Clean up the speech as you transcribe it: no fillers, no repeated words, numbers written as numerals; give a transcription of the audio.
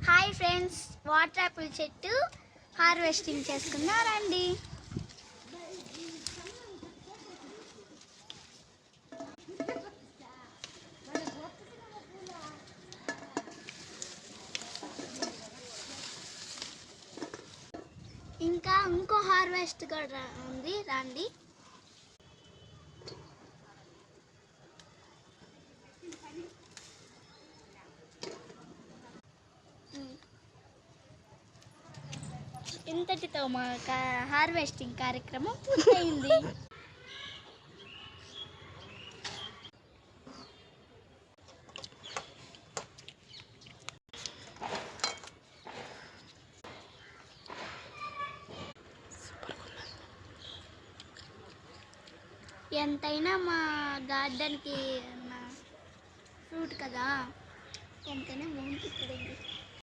Hi friends, water Apple చెట్టు harvesting చేసుకుందాం రండి. ఇంకా ఇంకో హార్వెస్ట్ కూడా ఉంది, రండి. ఇంతటితో మా హార్వెస్టింగ్ కార్యక్రమం పూర్తయింది. ఎంతైనా మా గార్డెన్కి ఫ్రూట్ కదా, ఎంతైనా బాగుంటుంది.